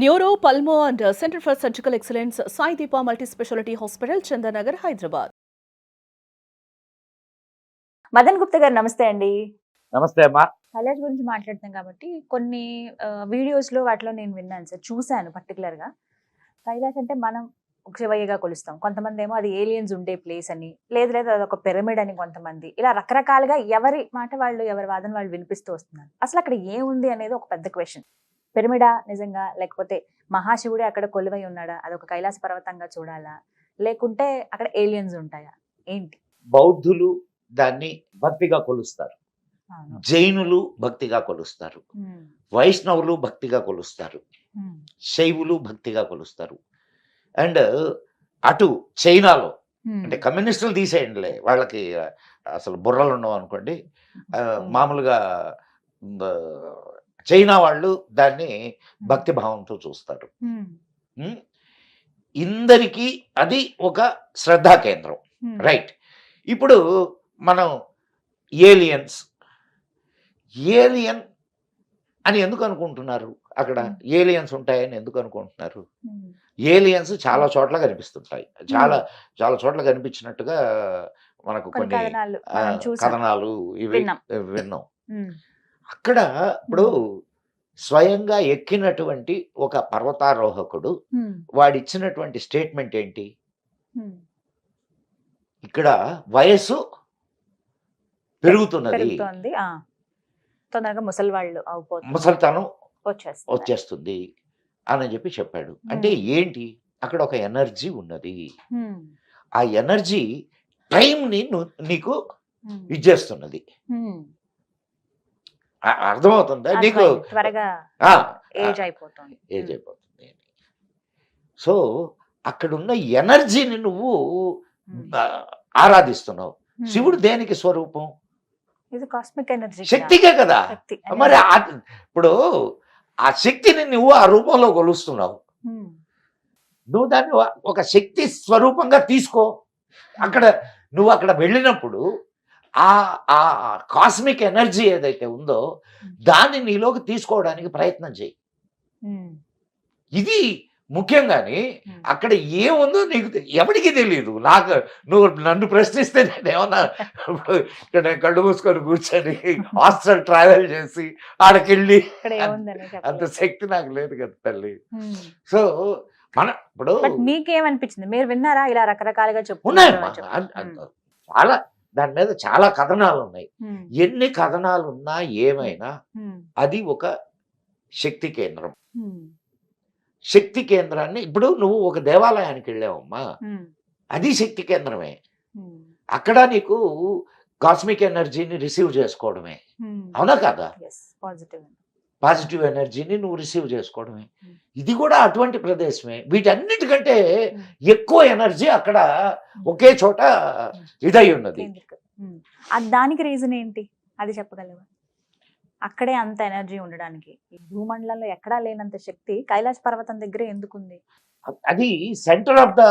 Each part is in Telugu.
Neuro, pulmo and centre for surgical excellence Sai Deepa multi speciality hospital, Chandanagar, Hyderabad. Madan Gupta garu నమస్తే అండి. నమస్తే అమ్మా. కైలాష్ గురించి మాట్లాడుతున్నాం కాబట్టి కొన్ని వీడియోస్ లో వాటిలో నేను విన్నాను సార్, చూశాను పర్టికులర్ గా. కైలాష్ అంటే మనం ఒక శివయ్యగా కొలుస్తాం, కొంతమంది ఏమో అది ఏలియన్స్ ఉండే ప్లేస్ అని, లేదు అది ఒక పిరమిడ్ అని, కొంతమంది ఇలా రకరకాలుగా ఎవరి మాట వాళ్ళు, ఎవరి వాదన వాళ్ళు వినిపిస్తూ వస్తున్నారు. అసలు అక్కడ ఏముంది అనేది ఒక పెద్ద క్వశ్చన్. పిరమిడా నిజంగా, లేకపోతే మహాశివుడే అక్కడ కొలువై ఉన్నాడా, అదొక కైలాస పర్వతంగా చూడాలా, లేకుంటే అక్కడ ఏలియన్స్ ఉంటాయా, ఏంటి? బౌద్ధులు దాన్ని భక్తిగా కొలుస్తారు, జైనులు భక్తిగా కొలుస్తారు, వైష్ణవులు భక్తిగా కొలుస్తారు, శైవులు భక్తిగా కొలుస్తారు. అండ్ అటు చైనాలో అంటే కమ్యూనిస్టులు తీసేయండిలే, వాళ్ళకి అసలు బుర్రలు ఉండవు అనుకోండి. మామూలుగా చైనా వాళ్ళు దాన్ని భక్తి భావంతో చూస్తారు. ఇందరికీ అది ఒక శ్రద్ధా కేంద్రం, రైట్? ఇప్పుడు మనం ఏలియన్ అని ఎందుకు అనుకుంటున్నారు? అక్కడ ఏలియన్స్ ఉంటాయని ఎందుకు అనుకుంటున్నారు? ఏలియన్స్ చాలా చోట్ల కనిపిస్తుంటాయి, చాలా చాలా చోట్ల కనిపించినట్టుగా మనకు కొన్ని కథనాలు ఇవి విన్నాం. అక్కడ ఇప్పుడు స్వయంగా ఎక్కినటువంటి ఒక పర్వతారోహకుడు వాడిచ్చినటువంటి స్టేట్మెంట్ ఏంటి? ఇక్కడ వయస్సు పెరుగుతున్నది, ముసలితనం వచ్చేస్తుంది అని చెప్పి చెప్పాడు. అంటే ఏంటి? అక్కడ ఒక ఎనర్జీ ఉన్నది, ఆ ఎనర్జీ టైంని నీకు ఇచ్చేస్తున్నది. అర్థమవుతుందా నీకు? ఏజ్ అయిపోతుంది. సో అక్కడున్న ఎనర్జీని నువ్వు ఆరాధిస్తున్నావు. శివుడు దేనికి స్వరూపం? శక్తికే కదా. మరి ఇప్పుడు ఆ శక్తిని నువ్వు ఆ రూపంలో కొలుస్తున్నావు, నువ్వు దాన్ని ఒక శక్తి స్వరూపంగా తీసుకో. నువ్వు అక్కడ వెళ్ళినప్పుడు ఆ కాస్మిక్ ఎనర్జీ ఏదైతే ఉందో దాన్ని నీలోకి తీసుకోవడానికి ప్రయత్నం చేయి. ఇది ముఖ్యంగాని అక్కడ ఏముందో నీకు ఎవరికి తెలియదు. నువ్వు నన్ను ప్రశ్నిస్తే నేనేమన్నా ఇక్కడ కళ్ళు మూసుకొని కూర్చొని హాస్టల్ ట్రావెల్ చేసి ఆడకెళ్ళి అంత శక్తి నాకు లేదు కదా తల్లి. సో ఇప్పుడు మీకేమనిపించింది? మీరు విన్నారా ఇలా రకరకాలుగా ఉన్నాయమ్మా? చాలా దాని మీద చాలా కథనాలు ఉన్నాయి. ఎన్ని కథనాలు ఉన్నా ఏమైనా అది ఒక శక్తి కేంద్రం. శక్తి కేంద్రాన్ని ఇప్పుడు నువ్వు ఒక దేవాలయానికి వెళ్ళావమ్మా, అది శక్తి కేంద్రమే. అక్కడ నీకు కాస్మిక్ ఎనర్జీని రిసీవ్ చేసుకోవడమే, అవునా కదా? పాజిటివ్ ఎనర్జీని నువ్వు రిసీవ్ చేసుకోవడమే. ఇది కూడా అటువంటి ప్రదేశమే. వీటన్నిటికంటే ఎక్కువ ఎనర్జీ అక్కడ ఒకే చోట ఇదై ఉన్నది. దానికి రీజన్ ఏంటి, అది చెప్పగలవా? అక్కడే అంత ఎనర్జీ ఉండడానికి ఈ భూమండలంలో ఎక్కడా లేనంత శక్తి కైలాస పర్వతం దగ్గర ఎందుకుంది? అది సెంటర్ ఆఫ్ ద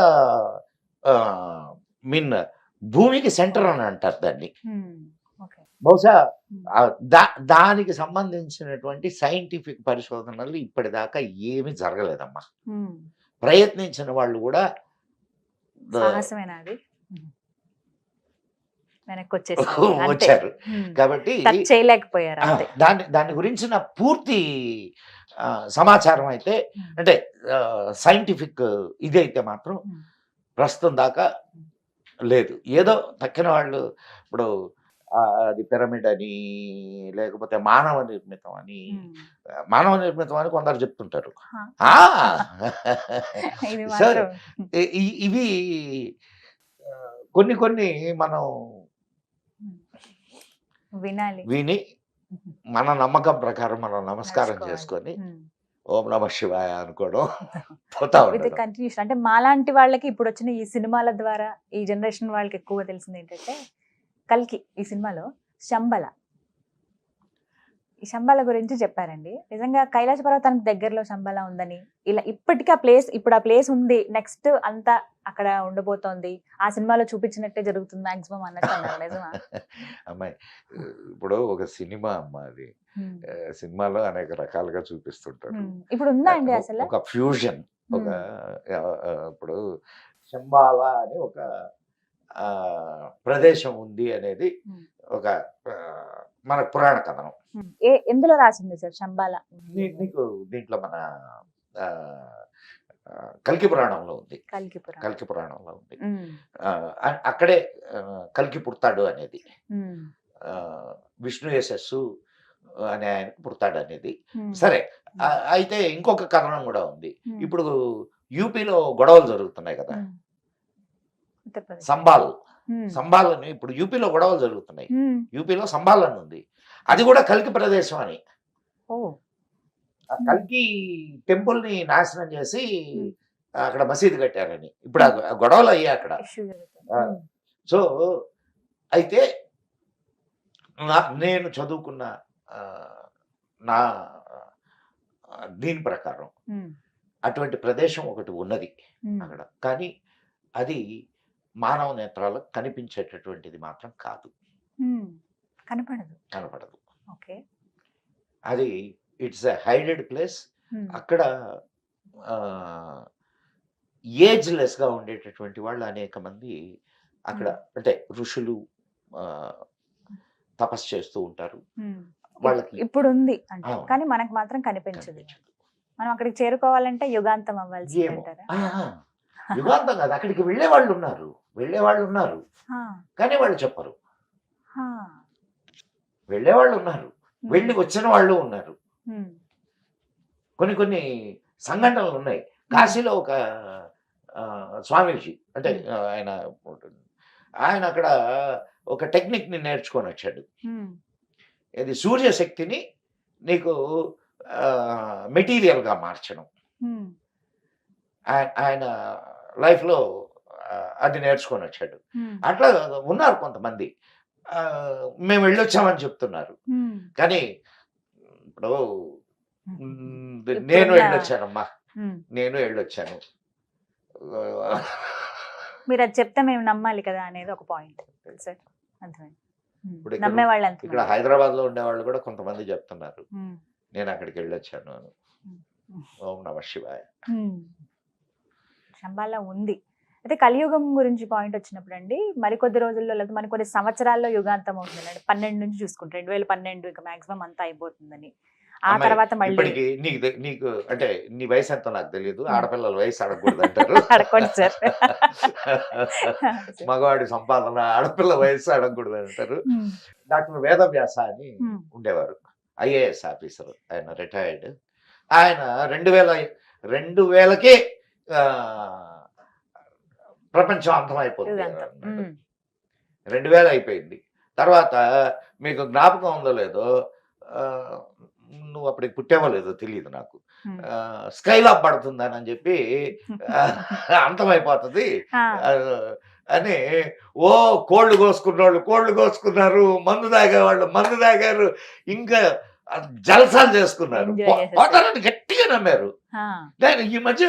భూమికి సెంటర్ అని అంటారు దాన్ని. బహుశా దానికి సంబంధించినటువంటి సైంటిఫిక్ పరిశోధనలు ఇప్పటిదాకా ఏమీ జరగలేదమ్మా. ప్రయత్నించిన వాళ్ళు కూడా వచ్చారు కాబట్టి చేయలేకపోయారు. దాని గురించిన పూర్తి సమాచారం అయితే, అంటే సైంటిఫిక్ ఇదైతే మాత్రం ప్రస్తుతం దాకా లేదు. ఏదో తక్కిన వాళ్ళు ఇప్పుడు అది పిరమిడ్ అని, లేకపోతే మానవ నిర్మితం అని కొందరు చెప్తుంటారు. ఇవి కొన్ని మనం విని మన నమ్మకం ప్రకారం మనం నమస్కారం చేసుకొని ఓం నమ శివాయ అనుకోవడం పోతా ఉంటుంది. కంటిన్యూషన్ అంటే మాలాంటి వాళ్ళకి ఇప్పుడు వచ్చిన ఈ సినిమాల ద్వారా ఈ జనరేషన్ వాళ్ళకి ఎక్కువగా తెలిసింది ఏంటంటే కల్కి ఈ సినిమాలో శంబల ఈ శంబాల గురించి చెప్పారండి. నిజంగా కైలాస పర్వతానికి దగ్గరలో శంబాల ఉందని, ఇలా ఇప్పటికీ ఆ ప్లేస్, ఇప్పుడు ఆ ప్లేస్ ఉంది, నెక్స్ట్ అంతా అక్కడ ఉండబోతోంది, ఆ సినిమాలో చూపించినట్టే జరుగుతుంది మాక్సిమం అన్నట్టు అన్నారు. నిజమా? అమ్మాయి ఇప్పుడు ఒక సినిమా అమ్మ అది. సినిమాలో అనేక రకాలుగా చూపిస్తుంటారు. ఇప్పుడు ఉందా అండి అసలు? ఒక ఫ్యూజన్, ఒక ఇప్పుడు శంబాల అని ఒక ప్రదేశం ఉంది అనేది ఒక మన పురాణ కథనం. ఎందులో రాసింది సార్ శంబాల? నీకు దీంట్లో మన కల్కి పురాణంలో ఉంది. కల్కి పురాణంలో ఉంది. అక్కడే కల్కి పుడతాడు అనేది, విష్ణు యశస్సు అనే ఆయనకు పుడతాడు అనేది. సరే, అయితే ఇంకొక కథనం కూడా ఉంది. ఇప్పుడు యూపీలో గొడవలు జరుగుతున్నాయి కదా, సంబాల్ అని ఇప్పుడు యూపీలో గొడవలు జరుగుతున్నాయి. యూపీలో సంబాల్ అని ఉంది, అది కూడా కల్కి ప్రదేశం అని. కల్కి టెంపుల్ ని నాశనం చేసి అక్కడ మసీదు కట్టారని ఇప్పుడు ఆ గొడవలు అయ్యాయి అక్కడ. సో అయితే నేను చదువుకున్న నా దీని ప్రకారం అటువంటి ప్రదేశం ఒకటి ఉన్నది అక్కడ, కానీ అది మానవ నేత్రాలకు కనిపించేటటువంటిది మాత్రం కాదు, కనపడదు. అది ఇట్స్ ఎ హైడెడ్ ప్లేస్. అక్కడ ఏజ్ లెస్ గా ఉండేటటువంటి వాళ్ళు అనేక మంది అక్కడ, అంటే ఋషులు తపస్సు చేస్తూ ఉంటారు. వాళ్ళకి ఇప్పుడు ఉంది అంటే, కానీ మనకు మాత్రం కనిపించదు. మనం అక్కడికి చేరుకోవాలంటే యుగాంతం అవ్వాల్సి అంటారా? యుగాంతం కాదు, అక్కడికి వెళ్ళే వాళ్ళు ఉన్నారు కానీ వాళ్ళు చెప్పరు. వెళ్ళేవాళ్ళు ఉన్నారు, వెళ్ళి వచ్చిన వాళ్ళు ఉన్నారు. కొన్ని సంఘటనలు ఉన్నాయి. కాశీలో ఒక స్వామీజీ, అంటే ఆయన అక్కడ ఒక టెక్నిక్ ని నేర్చుకొని వచ్చాడు. ఇది సూర్యశక్తిని నీకు మెటీరియల్ గా మార్చడం. ఆయన లైఫ్ లో అది నేర్చుకొని వచ్చాడు. అట్లా ఉన్నారు కొంతమంది. మేము వెళ్ళొచ్చామని చెప్తున్నారు, కానీ ఇప్పుడు నేను వెళ్ళొచ్చానమ్మా, నేను వెళ్ళొచ్చాను. మీరు అది చెప్తే మేము నమ్మాలి కదా అనేది ఒక పాయింట్. ఇక్కడ హైదరాబాద్ లో ఉండేవాళ్ళు కూడా కొంతమంది చెప్తున్నారు నేను అక్కడికి వెళ్ళొచ్చాను అని. ఓం నమ శివాయ. శంబాల ఉంది. అయితే కలియుగం గురించి పాయింట్ వచ్చినప్పుడు అండి, మరికొద్ది రోజుల్లో లేదా మరికొన్ని సంవత్సరాల్లో యుగాంతం అవుతుందండి. 12 నుంచి చూసుకుంటే 2012 ఇక మాక్సిమం అంతా అయిపోతుందని. ఆ తర్వాత మళ్ళీ నీకు అంటే నీ వయసు ఎంతో నాకు తెలియదు, ఆడపిల్లల వయసు అడగకూడదు అంటారు. అడగకూడదు సార్. మగవాడి సంపాదన, ఆడపిల్ల వయసు అడగకూడదు అంటారు. డాక్టర్ వేదవ్యాస అని ఉండేవారు, ఐఏఎస్ ఆఫీసర్. ఆయన రిటైర్డ్. ఆయన 2000కే ప్రపంచం అంతమైపోతుంది. 2000 అయిపోయింది. తర్వాత మీకు జ్ఞాపకం ఉందో లేదో, నువ్వు అప్పటికి పుట్టావో లేదో తెలియదు నాకు, స్కైలాబ్ పడుతుందని అని చెప్పి అంతమైపోతుంది అని కోళ్ళు కోసుకున్నారు, మందు తాగారు, ఇంకా జలసాలు చేసుకున్నారు, పోతారని గట్టిగా నమ్మారు. నేను ఈ మధ్య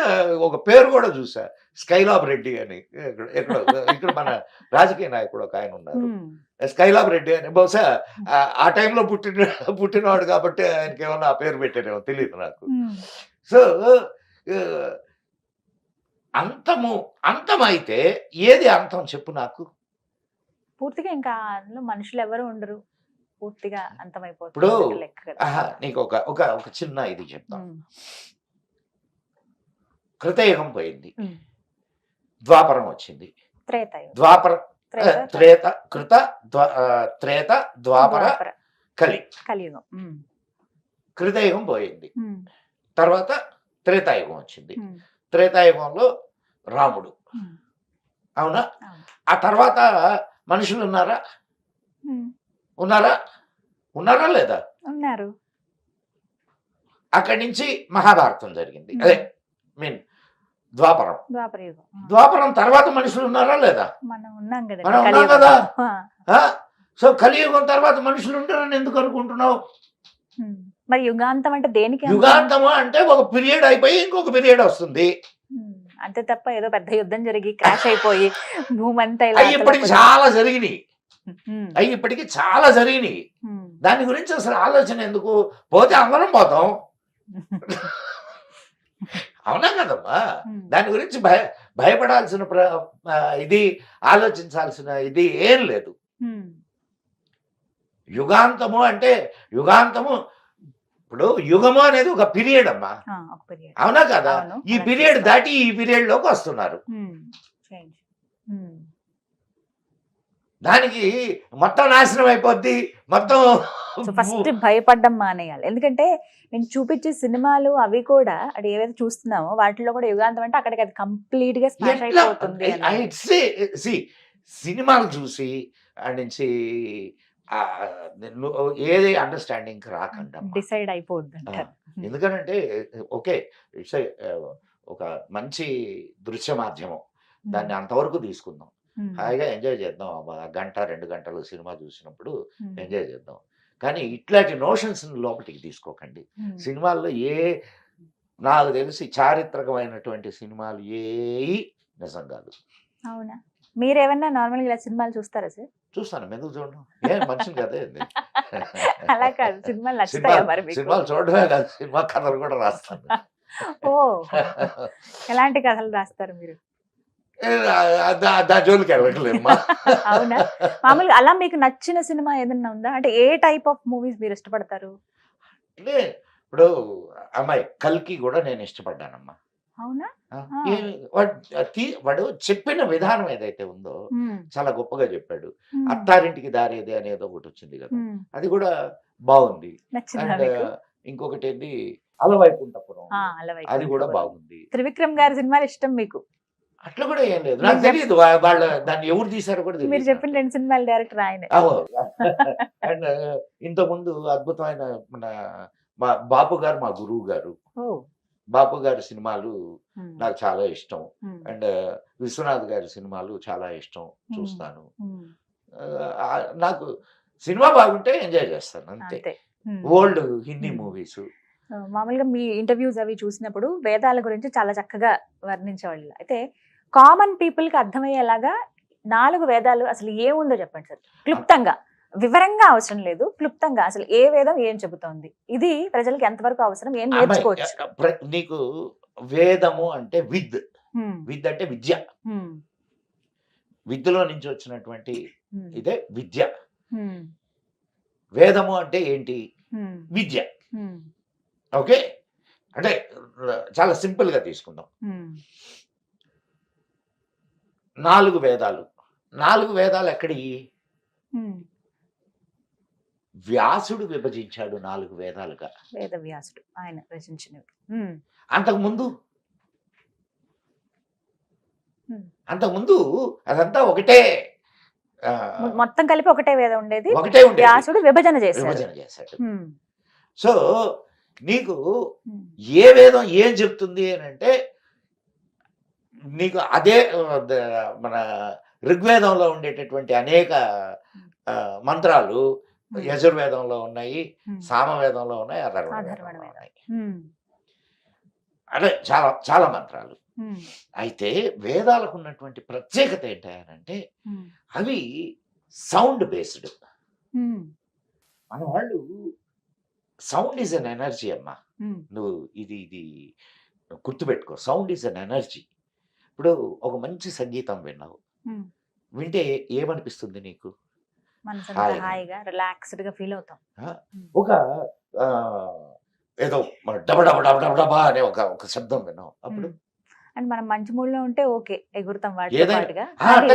ఒక పేరు కూడా చూసా, స్కైలాబ్ రెడ్డి అని. ఇక్కడ మన రాజకీయ నాయకుడు ఒక ఆయన ఉన్నారు, స్కైలాబ్ రెడ్డి అని. బహుశా ఆ టైంలో పుట్టినవాడు కాబట్టి ఆయనకి ఏమన్నా ఆ పేరు పెట్టారేమో తెలియదు నాకు. సో అంతమైతే ఏది అంతం చెప్పు నాకు? పూర్తిగా ఇంకా అందులో మనుషులు ఎవరు ఉండరు, పూర్తిగా ఇప్పుడు అంతమైపోతుంది. నీకు ఒక చిన్న ఇది చెప్తాను. కృతయుగం పోయింది, ద్వాపరం వచ్చింది. ద్వాపరం, త్రేత, ద్వాపర, కలియుగం. కృతయుగం పోయింది, తర్వాత త్రేతాయుగం వచ్చింది. త్రేతాయుగంలో రాముడు, అవునా? ఆ తర్వాత మనుషులు ఉన్నారా లేదా? ఉన్నారు. అక్కడి నుంచి మహాభారతం జరిగింది, అదే మీన్ ద్వాపరం తర్వాత మనుషులు ఉన్నారా లేదా? మనం ఉన్నాం కదా. సో కలియుగం తర్వాత మనుషులు ఉంటారని ఎందుకు అనుకుంటున్నావు? మరి యుగాంతం అంటే దేనికి అంత? యుగాంతము అంటే ఒక పీరియడ్ అయిపోయి ఇంకొక పీరియడ్ వస్తుంది. అంతే తప్ప ఏదో పెద్ద యుద్ధం జరిగి క్రాష్ అయిపోయి భూమంతా ఇలా అవి ఇప్పటికి చాలా జరిగినాయి. అవి ఇప్పటికి చాలా జరిగినాయి. దాని గురించి అసలు ఆలోచన ఎందుకు? పోతే అందరం పోతాం. అవునా కదమ్మా? దాని గురించి భయపడాల్సిన ఇది ఆలోచించాల్సిన ఇది ఏం లేదు. యుగాంతము అంటే యుగాంతము ఇప్పుడు యుగము అనేది ఒక పీరియడ్ అమ్మా. అవునా కదా? ఈ పీరియడ్ దాటి ఈ పీరియడ్ లోకి వస్తున్నారు. దానికి మొత్తం నాశనం అయిపోద్ది. మొత్తం ఫస్ట్ భయపడ్డం మానేయాలి. ఎందుకంటే నేను చూపించే సినిమాలు అవి కూడా అది ఏవైతే చూస్తున్నామో వాటిలో కూడా యుగాంతం అంటే అక్కడికి అది కంప్లీట్ గా స్మాష్ అయిపోతుంది. సినిమాలు చూసి నుంచి ఏది అండర్స్టాండింగ్ రాకుండా డిసైడ్ అయిపోద్ది. ఎందుకంటే ఓకే ఇట్స్ ఒక మంచి దృశ్య మాధ్యమం, దాన్ని అంతవరకు తీసుకుందాం, హాయిగా ఎంజాయ్ చేద్దాం. గంట 2 గంటలు సినిమా చూసినప్పుడు ఎంజాయ్ చేద్దాం. కానీ ఇట్లాంటి నోషన్స్ లోపలికి తీసుకోకండి. సినిమాల్లో నాకు తెలిసి చారిత్రకమైనటువంటి సినిమాలు నిజం కాదు. అవునా? మీరేమన్నా నార్మల్గా ఇలా సినిమాలు చూస్తారా సార్? చూస్తాను, ఎందుకు చూడడం? ఏం మనిషిని కదా. అలా కాదు, సినిమాలు నచ్చుతాయా మరి మీకు? సినిమాలు చూడడమే కాదు, సినిమా కథలు కూడా రాస్తాను. ఓ, ఎలాంటి కథలు రాస్తారు మీరు? జోలికి వెళ్ళట్లేమ్మా. అవునా? మామూలుగా అలా మీకు నచ్చిన సినిమా ఏదన్నా ఉందా? అంటే ఏ టైప్ ఆఫ్ మూవీస్ మీరు ఇష్టపడతారు? అంటే ఇప్పుడు అమ్మాయి కల్కి కూడా నేను ఇష్టపడ్డానమ్మా. అవునా? వాడు చెప్పిన విధానం ఏదైతే ఉందో చాలా గొప్పగా చెప్పాడు. అత్తారింటికి దారేది అనేది ఒకటి వచ్చింది కదా, అది కూడా బాగుంది. అండ్ ఇంకొకటి ఏంటి అలవైకుంఠపురం, అది కూడా బాగుంది. త్రివిక్రమ్ గారి సినిమాలు ఇష్టం మీకు? అట్లా కూడా ఏం లేదు, నాకు తెలియదు వాళ్ళ దాన్ని ఎవరు తీశారో కూడా తెలియదు. మీరు చెప్పిన 2 సినిమాలు డైరెక్టర్ ఆయన. అండ్ ఇంతకుముందు అద్భుతమైన మన బాపు గారు మా గురువు గారు, బాపు గారి సినిమాలు నాకు చాలా ఇష్టం. అండ్ విశ్వనాథ్ గారి సినిమాలు చాలా ఇష్టం, చూస్తాను. నాకు సినిమా బాగుంటే ఎంజాయ్ చేస్తాను అంతే. ఓల్డ్ హిందీ మూవీస్ మామూలుగా మీ ఇంటర్వ్యూస్ అవి చూసినప్పుడు వేదాల గురించి చాలా చక్కగా వర్ణించేవాళ్ళు. అయితే కామన్ పీపుల్ కి అర్థమయ్యేలాగా 4 వేదాలు అసలు ఏముందో చెప్పండి సార్, క్లుప్తంగా. వివరంగా అవసరం లేదు, క్లుప్తంగా అసలు ఏ వేదం ఏం చెబుతోంది, ఇది ప్రజలకు ఎంతవరకు అవసరం, ఏం నేర్చుకోవచ్చు? నీకు వేదము అంటే విద్ అంటే విద్య, విద్యలో నుంచి వచ్చినటువంటి ఇదే విద్య. వేదము అంటే ఏంటి? విద్య. ఓకే, అంటే చాలా సింపుల్ గా తీసుకుందాం. 4 వేదాలు. 4 వేదాలు ఎక్కడి? వ్యాసుడు విభజించాడు 4 వేదాలుగా. వేద వ్యాసుడు ఆయన రచించినవి. అంతకుముందు అదంతా ఒకటే, మొత్తం కలిపి ఒకటే వేదం ఉండేది. ఒకటే వ్యాసుడు విభజన చేశాడు. సో నీకు ఏ వేదం ఏం చెప్తుంది అని అంటే, నీకు అదే మన ఋగ్వేదంలో ఉండేటటువంటి అనేక మంత్రాలు యజుర్వేదంలో ఉన్నాయి, సామవేదంలో ఉన్నాయి, అథర్వణంలో ఉన్నాయి. అంటే చాలా చాలా మంత్రాలు. అయితే వేదాలకు ఉన్నటువంటి ప్రత్యేకత ఏంటంటే అవి సౌండ్ బేస్డ్. మన వాళ్ళు సౌండ్ ఈజ్ అన్ ఎనర్జీ అమ్మా. నువ్వు ఇది గుర్తుపెట్టుకో, సౌండ్ ఈజ్ అన్ ఎనర్జీ. ఇప్పుడు ఒక మంచి సంగీతం విన్నావు, వింటే ఏమనిపిస్తుంది నీకు? హాయిగా రిలాక్స్డ్ గా ఫీల్ అవుతాం. ఒక ఏదో డబడబా అనే ఒక శబ్దం విన్నావు, అప్పుడు అండ్ మనం మంచి మూడ్ లో ఉంటే ఓకే ఎగురుతాం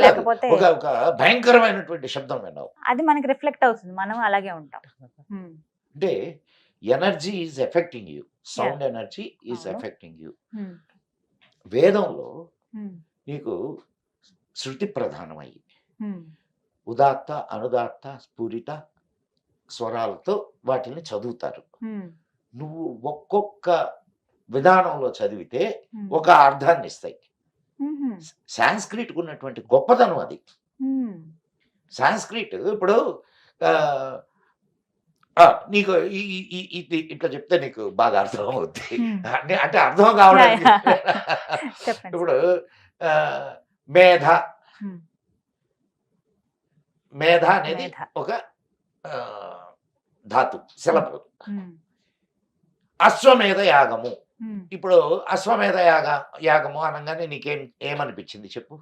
లేకపోతే ఒక భయంకరమైనటువంటి శబ్దం విన్నావు, అది మనకి రిఫ్లెక్ట్ అవుతుంది, మనం అలాగే ఉంటాం. అంటే energy is effecting you, sound energy is effecting you. వేదంలో నీకు శృతి ప్రధానమయ్యి ఉదాత్త అనుదాత్త స్ఫురిత స్వరాలతో వాటిని చదువుతారు. నువ్వు ఒక్కొక్క విధానంలో చదివితే ఒక అర్థాన్ని ఇస్తాయి. సాంస్క్రిట్ ఉన్నటువంటి గొప్పతనం అది. సాంస్క్రిట్ ఇప్పుడు నీకు ఇట్లా చెప్తే నీకు బాగా అర్థం అవుద్ది. Hmm. అంటే అర్థం కావడానికి చెప్పండి. ఇప్పుడు మేధ Hmm. మేధ అనేది మేధ. ఒక ధాతు శిలపు. Hmm. అశ్వమేధ యాగము. Hmm. ఇప్పుడు అశ్వమేధ యాగము అనగానే ఏమనిపించింది చెప్పు?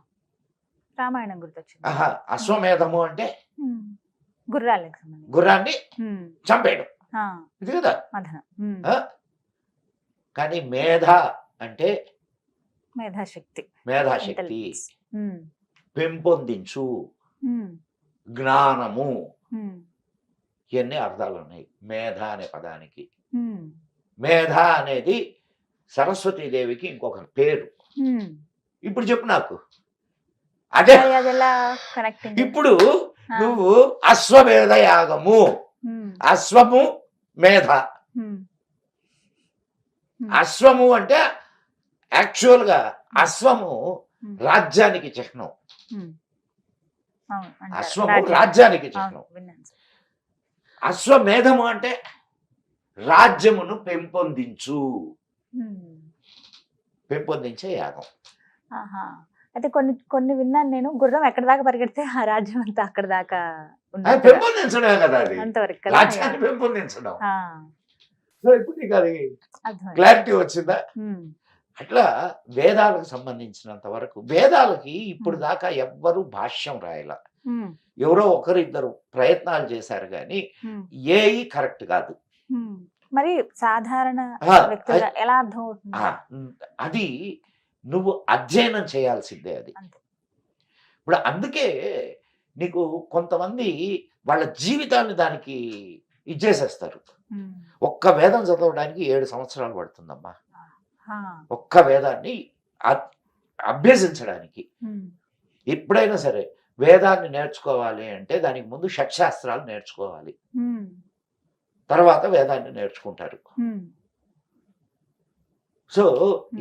రామాయణం గుర్తొచ్చింది. ఆహా, అశ్వమేధము అంటే Hmm. గుర్రాలకు సంబంధించి. గుర్రాన్ని Hmm. చంపేయడం, Ah, ఇది కదా. మదన. Hmm. ఆ? కానీ మేధ అంటే మేధాశక్తి. మేధాశక్తి, Intelligence. Hmm. పెంపొందించు, Hmm. జ్ఞానము, Hmm. ఇవన్నీ అర్థాలు ఉన్నాయి మేధ అనే పదానికి. Hmm. మేధ అనేది సరస్వతీదేవికి ఇంకొక పేరు. Hmm. ఇప్పుడు చెప్పు నాకు. అదే మరి అది ఎలా కనెక్టింగ్? ఇప్పుడు నువ్వు అశ్వమేధ యాగము, అశ్వము మేధ. అశ్వము అంటే యాక్చువల్ గా అశ్వము రాజ్యానికి చిహ్నం. అశ్వము రాజ్యానికి చిహ్నం. అశ్వమేధము అంటే రాజ్యమును పెంపొందించే యాగం. అయితే కొన్ని విన్నాను నేను, గుర్రం ఎక్కడ దాకా పరిగెడితే ఆ రాజ్యం అంతా అక్కడ దాకా పెంపొందించడమే కదా అది, అంతవరకు. రాజ్యాన్ని పెంపొందించడం. సో ఇప్పుడు నీకు అది క్లారిటీ వచ్చిందా? అట్లా వేదాలకు సంబంధించినంత వరకు, వేదాలకి ఇప్పుడు దాకా ఎవ్వరూ భాష్యం రాయాల. ఎవరో ఒకరిద్దరు ప్రయత్నాలు చేశారు కానీ ఏఈ కరెక్ట్ కాదు. మరి సాధారణ వ్యక్తులుగా ఎలా అర్థం అవుతుంది? అది నువ్వు అధ్యయనం చేయాల్సిందే అది. ఇప్పుడు అందుకే నీకు కొంతమంది వాళ్ళ జీవితాన్ని దానికి ఇచ్చేసేస్తారు. ఒక్క వేదం చదవడానికి 7 సంవత్సరాలు పడుతుందమ్మా, ఒక్క వేదాన్ని అభ్యసించడానికి. ఎప్పుడైనా సరే వేదాన్ని నేర్చుకోవాలి అంటే దానికి ముందు షట్శాస్త్రాలు నేర్చుకోవాలి, తర్వాత వేదాన్ని నేర్చుకుంటారు. సో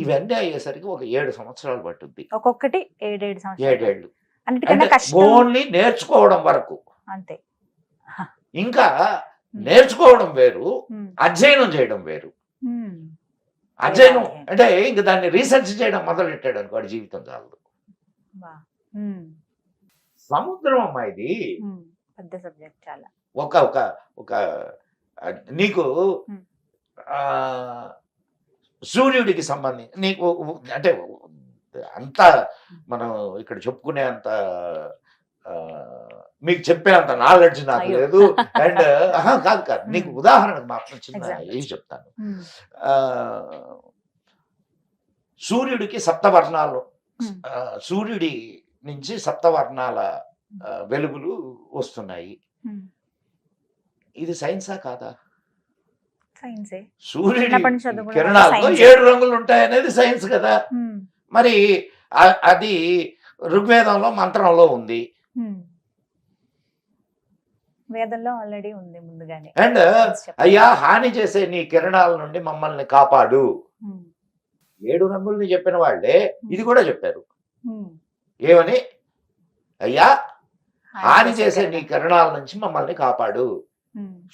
ఇవన్నీ అయ్యేసరికి ఒక 7 సంవత్సరాలు పట్టుద్ది, ఒక్కొక్కటి 7 సంవత్సరాలు. 7 ఏళ్ళు అన్నిటికన్నా కష్టం ఓన్లీ నేర్చుకోవడం వరకు. అంతే. ఇంకా నేర్చుకోవడం వేరు, అధ్యయనం చేయడం వేరు. అధ్యయనం అంటే ఇంక దాన్ని రీసెర్చ్ చేయడం మొదలెట్టాడు అనుకో, వాడి జీవితం చాలదు. సముద్రం అమ్మా ఇది పెద్ద సబ్జెక్ట్ చాలా. ఒక ఒక ఒక నీకు సూర్యుడికి సంబంధించి నీకు అంటే అంత మనం ఇక్కడ చెప్పుకునే అంత మీకు చెప్పే అంత నాలెడ్జ్ నాకు లేదు. అండ్ కాదు నీకు ఉదాహరణకు మాత్రం చిన్న ఏం చెప్తాను. సూర్యుడికి సప్తవర్ణాలు, సూర్యుడి నుంచి సప్తవర్ణాల వెలుగులు వస్తున్నాయి. ఇది సైన్సా కాదా? సూర్యుడి కిరణాలతో 7 రంగులు ఉంటాయనేది సైన్స్ కదా. మరి అది ఋగ్వేదంలో మంత్రంలో ఉంది, వేదంలో ఆల్రెడీ ఉంది ముందుగానే. అండ్ అయ్యా హాని చేసే నీ కిరణాల నుండి మమ్మల్ని కాపాడు, 7 రంగుల్ని చెప్పిన వాళ్ళే ఇది కూడా చెప్పారు. ఏమని? అయ్యా హాని చేసే నీ కిరణాల నుంచి మమ్మల్ని కాపాడు.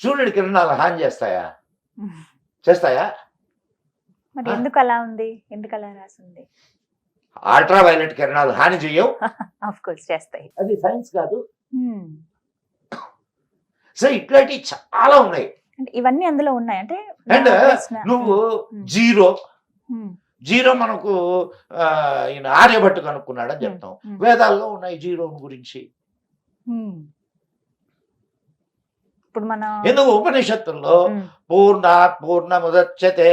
సూర్యుడి కిరణాలు హాని చేస్తాయా? చేస్తాయా? మరి ఎందుకు అలా ఉంది? ఎందుకు అలా రాసింది? అల్ట్రా వైలెట్ కిరణాలు హాని చేయవు, ఆఫ్ కోర్స్ చేస్తాయి. అది సైన్స్ కాదు. సో ఇట్లాంటివి చాలా ఉన్నాయి. ఇవన్నీ అందులో ఉన్నాయి. అంటే అండ్ నువ్వు జీరో మనకు ఈయన ఆర్యభట్టు కనుక్కున్నాడు అని చెప్తాం, వేదాల్లో ఉన్నాయి జీరో గురించి. ఇప్పుడు మన ఎందుకు ఉపనిషత్తుల్లో పూర్ణాత్ పూర్ణముదచ్యతే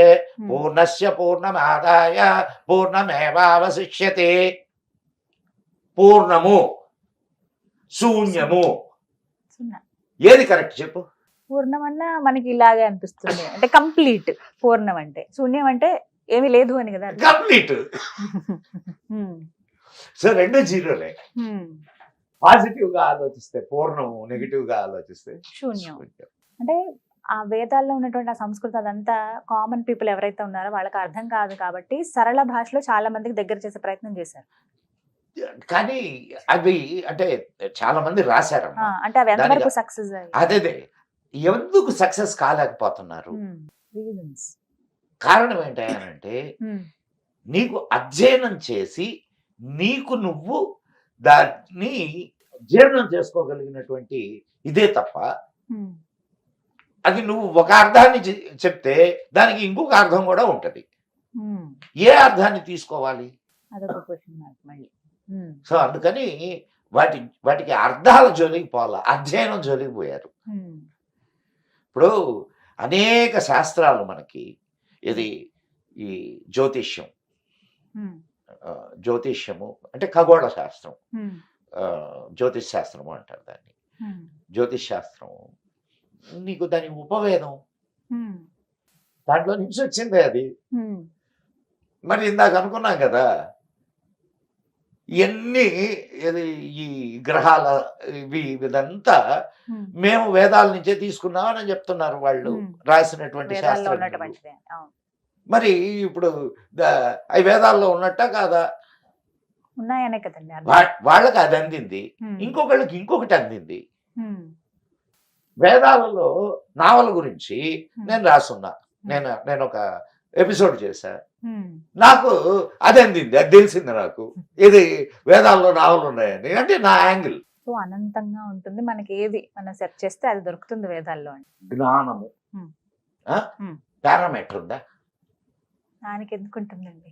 పూర్ణస్య పూర్ణమాదాయ పూర్ణమేవావశిష్యతే, పూర్ణము శూన్యము ఏది కరెక్ట్ చెప్పు? పూర్ణం అన్నా మనకి ఇలాగే అనిపిస్తుంది, అంటే కంప్లీట్. పూర్ణం అంటే, శూన్యం అంటే ఏమీ లేదు అని కదా. కంప్లీట్. సో 2 జీరోలే. పాజిటివ్ గా ఆలోచిస్తే పూర్ణం, నెగిటివ్ గా ఆలోచిస్తే శూన్యం. అంటే ఆ వేదాల్లో ఉన్నటువంటి ఆ సంస్కృతి అదంతా కామన్ పీపుల్ ఎవరైతే ఉన్నారో వాళ్ళకి అర్థం కాదు కాబట్టి సరళ భాషలో చాలా మందికి దగ్గర చేసే ప్రయత్నం చేశారు. కానీ అవి అంటే చాలా మంది రాశారు, అంటే అవి ఎంతవరకు సక్సెస్? అదే ఎందుకు సక్సెస్ కాలేకపోతున్నారు? రీజన్స్. కారణం ఏంటంటే నీకు అధ్యయనం చేసి నీకు నువ్వు దాన్ని జీర్ణం చేసుకోగలిగినటువంటి ఇదే తప్ప అది నువ్వు ఒక అర్థాన్ని చెప్తే దానికి ఇంకొక అర్థం కూడా ఉంటది. ఏ అర్థాన్ని తీసుకోవాలి? అదొక క్వశ్చన్ మార్క్ మళ్ళీ. సో అందుకని వాటికి అర్థాల జోలికి పోవాల, అధ్యయనం జోలికి పోయారు. ఇప్పుడు అనేక శాస్త్రాలు మనకి ఇది ఈ జ్యోతిష్యము అంటే ఖగోళ శాస్త్రం, జ్యోతిష్ శాస్త్రము అంటారు దాన్ని. జ్యోతిష్ శాస్త్రం నీకు దాని ఉపవేదం, దాంట్లో నుంచి వచ్చిందే అది. మరి ఇందాక అనుకున్నాం కదా ఇవన్నీ ఈ గ్రహాల ఇదంతా మేము వేదాల నుంచే తీసుకున్నామని చెప్తున్నారు వాళ్ళు రాసినటువంటి శాస్త్రం. మరి ఇప్పుడు అవి వేదాల్లో ఉన్నట్ట కాదా? ఉన్నాయనే కదండి. వాళ్ళకి అది అందింది, ఇంకొకళ్ళకి ఇంకొకటి అందింది. వేదాలలో నావల గురించి నేను రాసున్నా, నేను ఒక ఎపిసోడ్ చేశా, నాకు అది అందింది, అది తెలిసింది నాకు ఇది వేదాల్లో నావలు ఉన్నాయని. అంటే నా యాంగిల్. సో అనంతంగా ఉంటుంది, మనకి ఏది మనం సెర్చ్ చేస్తే అది దొరుకుతుంది వేదాల్లో. జ్ఞానము పారామీటర్ ఉందా? దానికి ఎందుకుంటుందండి,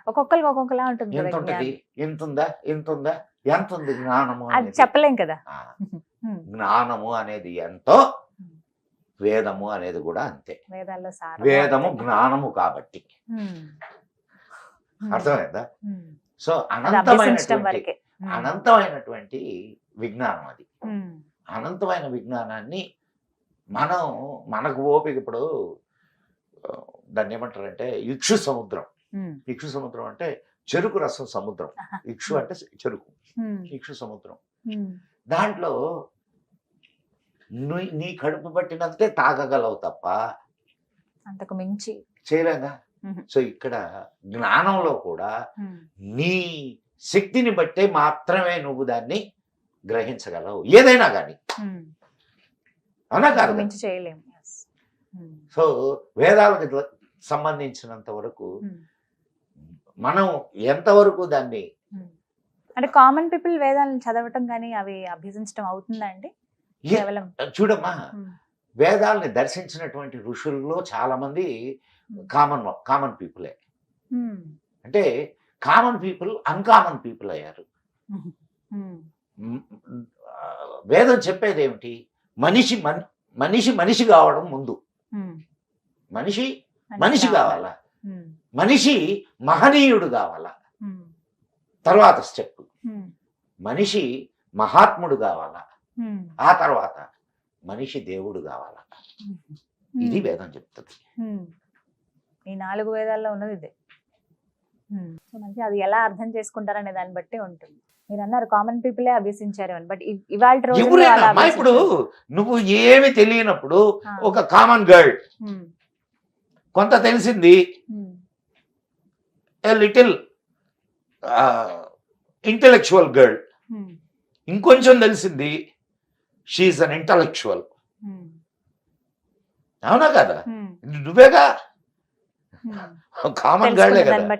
ఒక్కొక్కరికి ఒక్కొక్కలా ఉంటుంది. ఎంత ఉంటది? ఎంత ఉందా? ఎంత ఉందా? ఎంత ఉంది జ్ఞానము? అది చెప్పలేం కదా. జ్ఞానము అనేది ఎంతో, వేదము అనేది కూడా అంతే. వేదాల్లో వేదము జ్ఞానము కాబట్టి అర్థమైందా? సో అనంతమైనటువంటి విజ్ఞానం అది. అనంతమైన విజ్ఞానాన్ని మనకు ఓపిక. ఇప్పుడు దాన్ని ఏమంటారంటే ఇక్షు సముద్రం. ఇక్షు సముద్రం అంటే చెరుకు రసం సముద్రం. ఇక్షు అంటే చెరుకు, ఇక్షు సముద్రం. దాంట్లో నీ కడుపు పట్టినంతే తాగగలవు తప్ప అంతకు మించి చేయలేగా. సో ఇక్కడ జ్ఞానంలో కూడా నీ శక్తిని బట్టే మాత్రమే నువ్వు దాన్ని గ్రహించగలవు, ఏదైనా కానీ. అవునా కాదు? మించి చేయలేము. సో వేదాలకు సంబంధించినంత వరకు మనం ఎంతవరకు దాన్ని అంటే కామన్ పీపుల్ వేదాలను చదవటం కానీ అవి అభ్యసించడం అవుతుందా అండి? కేవలం చూడమ్మా, వేదాలని దర్శించినటువంటి ఋషుల్లో చాలా మంది కామన్ పీపులే. అంటే కామన్ పీపుల్ అన్కామన్ పీపుల్ అయ్యారు. వేదం చెప్పేది ఏమిటి? మనిషి కావడం ముందు, మనిషి కావాలా, మనిషి మహనీయుడు కావాలా, తర్వాత స్టెప్ మనిషి మహాత్ముడు కావాలా, ఆ తర్వాత మనిషి దేవుడు కావాలా. ఇది వేదం చెప్తుంది. ఈ 4 వేదాల్లో ఉన్నది ఇదే. సో మంచి అది ఎలా అర్థం చేసుకుంటారనే దాన్ని బట్టి ఉంటుంది. మీరు అన్నారు కామన్ పీపులే అభ్యసించారు అని, బట్ ఇవాళ రోజు ఇప్పుడు నువ్వు ఏమి తెలియనప్పుడు ఒక కామన్ గర్ల్ కొంత తెలిసింది, లిటిల్ ఇంటెలెక్చువల్ గర్ల్ ఇంకొంచెం తెలిసింది, షీఈస్ అన్ ఇంటలెక్చువల్. అవునా కదా? నువ్వేగా కామన్ గర్లే కదా.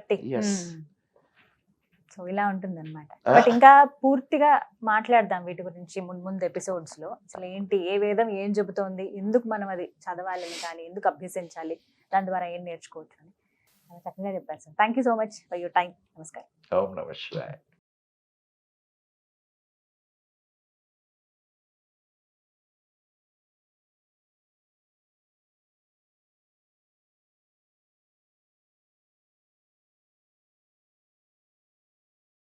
సో ఇలా ఉంటుంది అనమాట. బట్ ఇంకా పూర్తిగా మాట్లాడదాం వీటి గురించి ముందు ఎపిసోడ్స్ లో. అసలు ఏంటి, ఏ వేదం ఏం చెబుతోంది, ఎందుకు మనం అది చదవాలని కానీ, ఎందుకు అభ్యసించాలి, దాని ద్వారా ఏం నేర్చుకోవచ్చు అని చక్కగా చెప్పారు sir. Thank you so much for your time. నమస్కారం. ఓం నమః శివాయ.